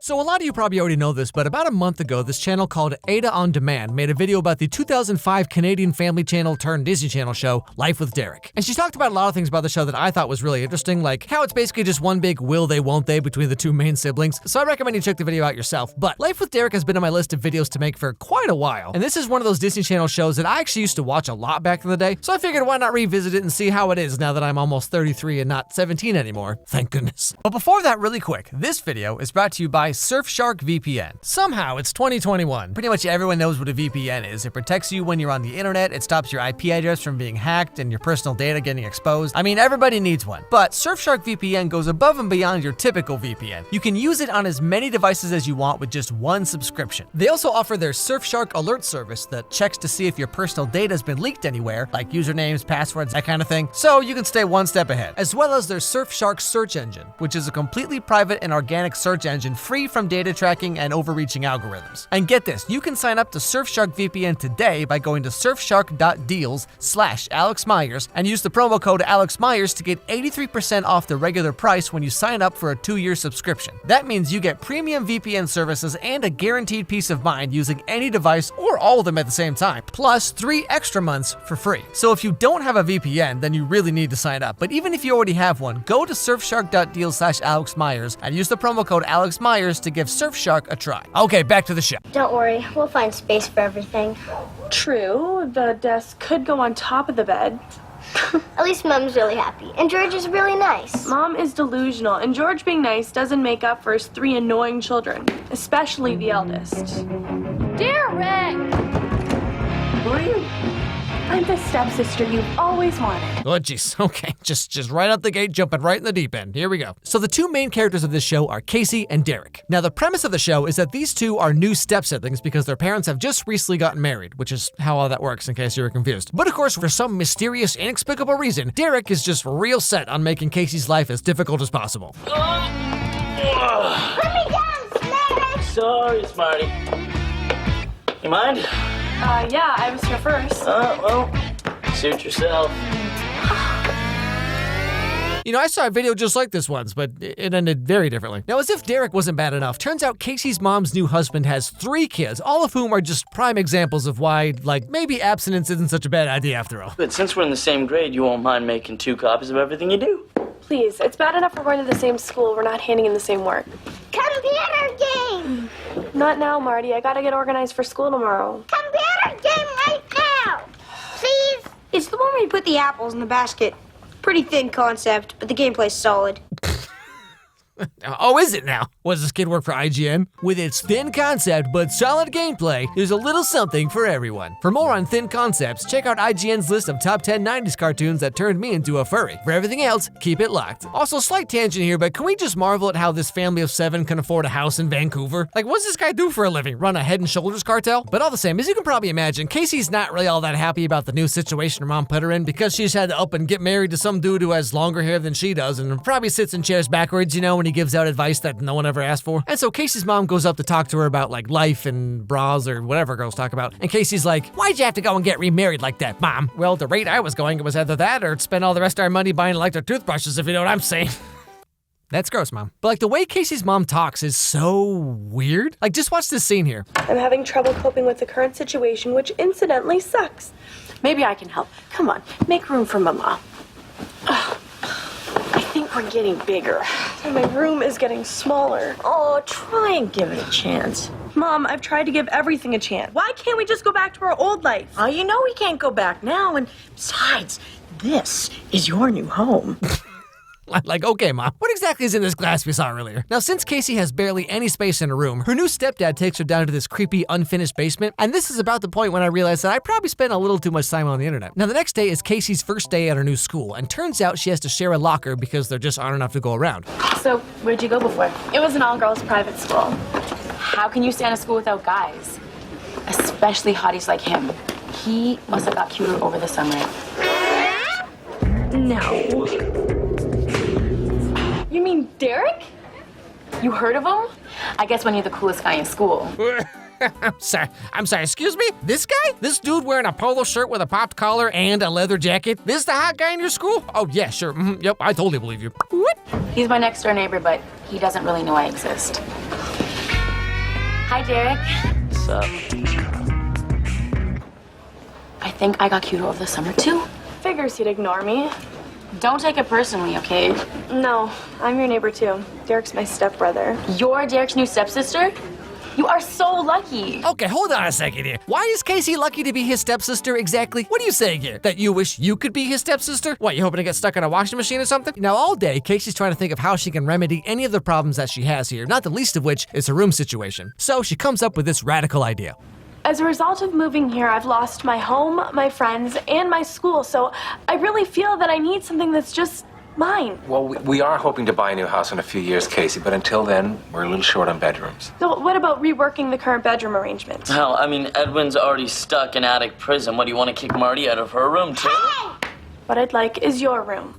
So a lot of you probably already know this, but about a month ago, this channel called Ada On Demand made a video about the 2005 Canadian Family Channel turned Disney Channel show, Life with Derek. And she talked about a lot of things about the show that I thought was really interesting, like how it's basically just one big will they won't they between the two main siblings. So I recommend you check the video out yourself. But Life with Derek has been on my list of videos to make for quite a while. And this is one of those Disney Channel shows that I actually used to watch a lot back in the day. So I figured why not revisit it and see how it is now that I'm almost 33 and not 17 anymore. Thank goodness. But before that, really quick, this video is brought to you by Surfshark VPN. Somehow it's 2021. Pretty much everyone knows what a VPN is. It protects you when you're on the internet, it stops your IP address from being hacked and your personal data getting exposed. I mean, everybody needs one. But Surfshark VPN goes above and beyond your typical VPN. You can use it on as many devices as you want with just one subscription. They also offer their Surfshark alert service that checks to see if your personal data has been leaked anywhere, like usernames, passwords, that kind of thing, so you can stay one step ahead. As well as their Surfshark search engine, which is a completely private and organic search engine free from data tracking and overreaching algorithms. And get this, you can sign up to Surfshark VPN today by going to surfshark.deals/Alex Meyers and use the promo code Alex Meyers to get 83% off the regular price when you sign up for a 2-year subscription. That means you get premium VPN services and a guaranteed peace of mind using any device or all of them at the same time, plus 3 extra months for free. So if you don't have a VPN, then you really need to sign up. But even if you already have one, go to surfshark.deals/Alex Meyers and use the promo code Alex Meyers to give Surfshark a try. Okay, back to the show. Don't worry, we'll find space for everything. True, the desk could go on top of the bed. At least Mom's really happy, and George is really nice. Mom is delusional, and George being nice doesn't make up for his 3 annoying children, especially the eldest. Derek! Who are you? I'm the stepsister you've always wanted. Oh, jeez. Okay, just right out the gate, jumping right in the deep end. Here we go. So the 2 main characters of this show are Casey and Derek. Now, the premise of the show is that these 2 are new step-siblings because their parents have just recently gotten married, which is how all that works in case you were confused. But of course, for some mysterious, inexplicable reason, Derek is just real set on making Casey's life as difficult as possible. Put me down, Smash! Sorry, Smarty. You mind? Yeah, I was here first. Well, suit yourself. You know, I saw a video just like this once, but it ended very differently. Now, as if Derek wasn't bad enough, turns out Casey's mom's new husband has 3 kids, all of whom are just prime examples of why, like, maybe abstinence isn't such a bad idea after all. But since we're in the same grade, you won't mind making 2 copies of everything you do. Please, it's bad enough we're going to the same school. We're not handing in the same work. Computer game! Not now, Marty. I gotta get organized for school tomorrow. Computer game right now! Please? It's the one where you put the apples in the basket. Pretty thin concept, but the gameplay's solid. Oh, is it now? Was this kid work for IGN? With its thin concept but solid gameplay, there's a little something for everyone. For more on thin concepts, check out IGN's list of top 10 90s cartoons that turned me into a furry. For everything else, keep it locked. Also, slight tangent here, but can we just marvel at how this family of 7 can afford a house in Vancouver? Like, what's this guy do for a living? Run a Head and Shoulders cartel? But all the same, as you can probably imagine, Casey's not really all that happy about the new situation her mom put her in because she's had to up and get married to some dude who has longer hair than she does and probably sits in chairs backwards, you know, when he gives out advice that no one ever asked for. And so Casey's mom goes up to talk to her about like life and bras or whatever girls talk about. And Casey's like, "Why'd you have to go and get remarried like that, Mom?" "Well, the rate I was going, it was either that or spend all the rest of our money buying electric toothbrushes, if you know what I'm saying." That's gross, Mom. But like the way Casey's mom talks is so weird. Like just watch this scene here. I'm having trouble coping with the current situation, which incidentally sucks. Maybe I can help. Come on, make room for Mama. I think we're getting bigger. And my room is getting smaller. Oh, try and give it a chance. Mom, I've tried to give everything a chance. Why can't we just go back to our old life? Oh, you know we can't go back now, and besides, this is your new home. Like, okay, Mom, what exactly is in this glass we saw earlier? Now, since Casey has barely any space in her room, her new stepdad takes her down to this creepy, unfinished basement, and this is about the point when I realized that I probably spent a little too much time on the internet. Now, the next day is Casey's first day at her new school, and turns out she has to share a locker because there just aren't enough to go around. So, where'd you go before? It was an all-girls private school. How can you stay in a school without guys? Especially hotties like him. He must have got cuter over the summer. No. You mean Derek? You heard of him? I guess when you're the coolest guy in school. I'm sorry, excuse me? This guy? This dude wearing a polo shirt with a popped collar and a leather jacket? This the hot guy in your school? Oh, yeah, sure. Yep, I totally believe you. What? He's my next door neighbor, but he doesn't really know I exist. Hi, Derek. What's up? I think I got cuter over the summer, too. Figures he'd ignore me. Don't take it personally, okay? No, I'm your neighbor too. Derek's my stepbrother. You're Derek's new stepsister? You are so lucky. Okay, hold on a second here. Why is Casey lucky to be his stepsister exactly? What are you saying here? That you wish you could be his stepsister? What, you hoping to get stuck in a washing machine or something? Now, all day, Casey's trying to think of how she can remedy any of the problems that she has here, not the least of which is her room situation. So she comes up with this radical idea. As a result of moving here, I've lost my home, my friends, and my school, so I really feel that I need something that's just mine. Well, we are hoping to buy a new house in a few years, Casey, but until then, we're a little short on bedrooms. So what about reworking the current bedroom arrangement? Hell, I mean, Edwin's already stuck in attic prison. What, do you want to kick Marty out of her room, too? What I'd like is your room.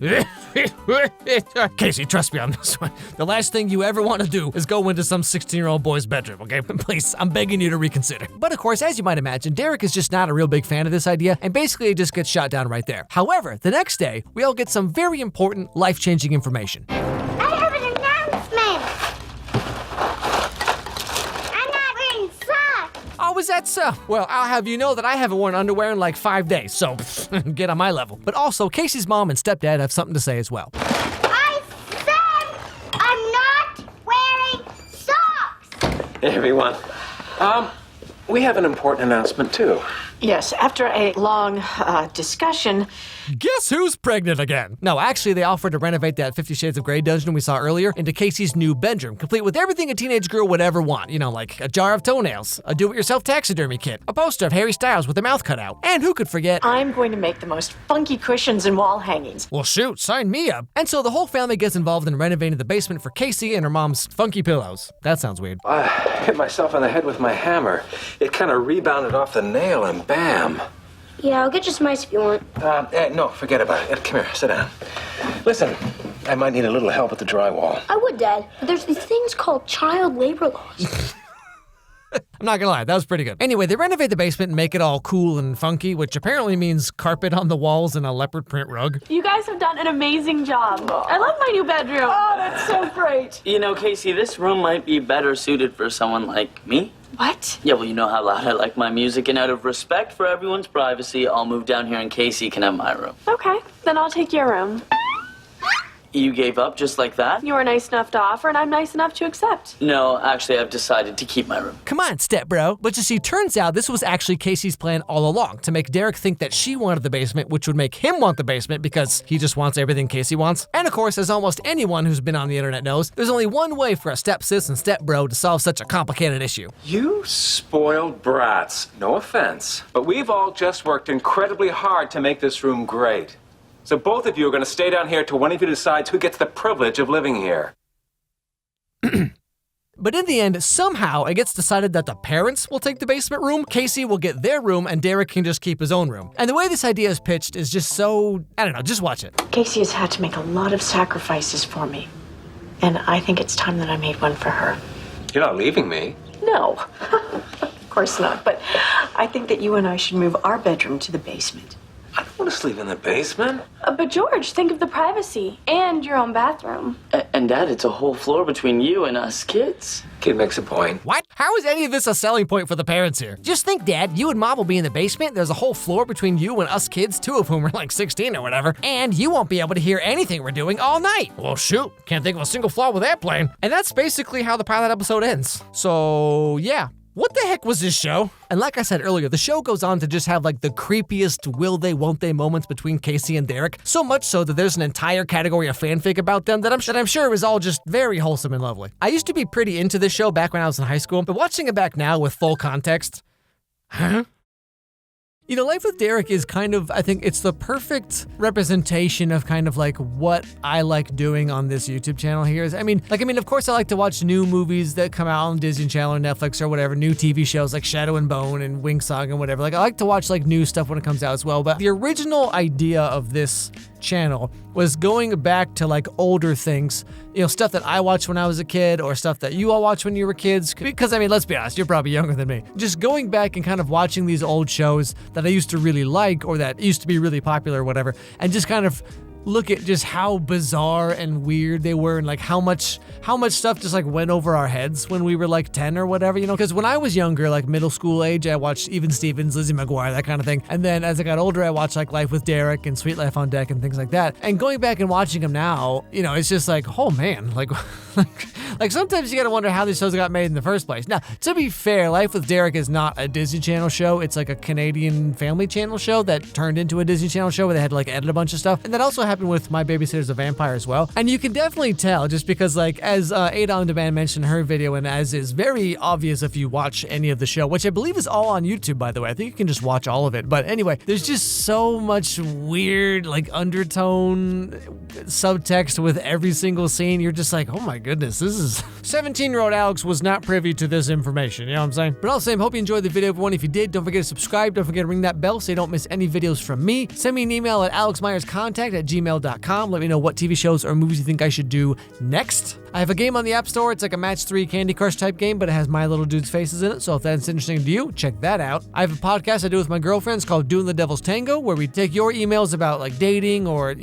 Casey, trust me on this one. The last thing you ever want to do is go into some 16-year-old boy's bedroom, okay? Please, I'm begging you to reconsider. But of course, as you might imagine, Derek is just not a real big fan of this idea, and basically it just gets shot down right there. However, the next day, we all get some very important, life-changing information. I have an announcement. I'm not wearing socks. Oh, is that so? Well, I'll have you know that I haven't worn underwear in like 5 days, so get on my level. But also, Casey's mom and stepdad have something to say as well. I said I'm not wearing socks. Hey, everyone. We have an important announcement, too. Yes, after a long discussion, Guess who's pregnant again? No, actually, they offered to renovate that 50 Shades of Grey dungeon we saw earlier into Casey's new bedroom, complete with everything a teenage girl would ever want. You know, like a jar of toenails, a do-it-yourself taxidermy kit, a poster of Harry Styles with their mouth cut out, and who could forget, I'm going to make the most funky cushions and wall hangings. well, shoot, sign me up. And so the whole family gets involved in renovating the basement for Casey and her mom's funky pillows. That sounds weird. I hit myself on the head with my hammer. It kind of rebounded off the nail and bam. Yeah, I'll get you some ice if you want. No, forget about it. Come here, sit down. Listen, I might need a little help with the drywall. I would, Dad. But there's these things called child labor laws. I'm not gonna lie, that was pretty good. Anyway, they renovate the basement and make it all cool and funky, which apparently means carpet on the walls and a leopard print rug. You guys have done an amazing job. I love my new bedroom. Oh, that's so great. You know, Casey, this room might be better suited for someone like me. What? Yeah, well, you know how loud I like my music, and out of respect for everyone's privacy, I'll move down here and Casey can have my room. Okay, then I'll take your room. You gave up just like that? You were nice enough to offer, and I'm nice enough to accept. No, actually, I've decided to keep my room. Come on, step bro. But you see, turns out this was actually Casey's plan all along, to make Derek think that she wanted the basement, which would make him want the basement because he just wants everything Casey wants. And of course, as almost anyone who's been on the internet knows, there's only one way for a stepsis and step bro to solve such a complicated issue. You spoiled brats. No offense. But we've all just worked incredibly hard to make this room great. So both of you are going to stay down here till one of you decides who gets the privilege of living here. But in the end, somehow it gets decided that the parents will take the basement room, Casey will get their room, and Derek can just keep his own room. And the way this idea is pitched is just so, I don't know, just watch it. Casey has had to make a lot of sacrifices for me. And I think it's time that I made one for her. You're not leaving me. No, of course not. But I think that you and I should move our bedroom to the basement. I don't want to sleep in the basement. But George, think of the privacy and your own bathroom. And Dad, it's a whole floor between you and us kids. Kid makes a point. What? How is any of this a selling point for the parents here? Just think, Dad, you and Mom will be in the basement, there's a whole floor between you and us kids, 2 of whom are like 16 or whatever, and you won't be able to hear anything we're doing all night. Well, shoot, can't think of a single flaw with that plan. And that's basically how the pilot episode ends. So, yeah. What the heck was this show? And like I said earlier, the show goes on to just have like the creepiest will they, won't they moments between Casey and Derek. So much so that there's an entire category of fanfic about them that I'm sure is all just very wholesome and lovely. I used to be pretty into this show back when I was in high school, but watching it back now with full context, You know, Life with Derek is kind of, I think it's the perfect representation of kind of like what I like doing on this YouTube channel here. I mean, of course I like to watch new movies that come out on Disney Channel or Netflix or whatever, new TV shows like Shadow and Bone and Wing Song and whatever. Like, I like to watch like new stuff when it comes out as well. But the original idea of this channel was going back to like older things, you know, stuff that I watched when I was a kid or stuff that you all watched when you were kids. Because I mean, let's be honest, you're probably younger than me. Just going back and kind of watching these old shows that I used to really like or that used to be really popular or whatever, and just kind of look at just how bizarre and weird they were, and like how much stuff just like went over our heads when we were like 10 or whatever, because when I was younger, like middle school age, I watched Even Stevens, Lizzie McGuire, that kind of thing. And then as I got older, I watched like Life with Derek and Sweet Life on Deck and things like that. And going back and watching them now, it's just like, oh man, like sometimes you gotta wonder how these shows got made in the first place. Now, to be fair, Life with Derek is not a Disney Channel show. It's like a Canadian Family Channel show that turned into a Disney Channel show where they had to like edit a bunch of stuff. And that also happened with My Babysitter's a Vampire as well. And you can definitely tell just because like as Ada on Demand mentioned in her video, and as is very obvious if you watch any of the show, which I believe is all on YouTube, by the way. I think you can just watch all of it. But anyway, there's just so much weird like undertone subtext with every single scene. You're just like, oh my goodness, this is 17-year-old Alex was not privy to this information, you know what I'm saying? But all the same, hope you enjoyed the video, everyone. If you did, don't forget to subscribe, don't forget to ring that bell so you don't miss any videos from me. Send me an email at alexmeyerscontact@gmail.com. Let me know what TV shows or movies you think I should do next. I have a game on the App Store. It's like a Match 3 Candy Crush type game, but it has my little dude's faces in it, so if that's interesting to you, check that out. I have a podcast I do with my girlfriends called Doing the Devil's Tango, where we take your emails about like dating or,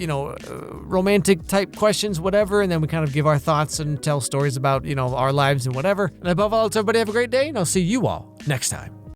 romantic type questions, whatever, and then we kind of give our thoughts and tell stories about, our lives and whatever. And above all else, everybody have a great day, and I'll see you all next time.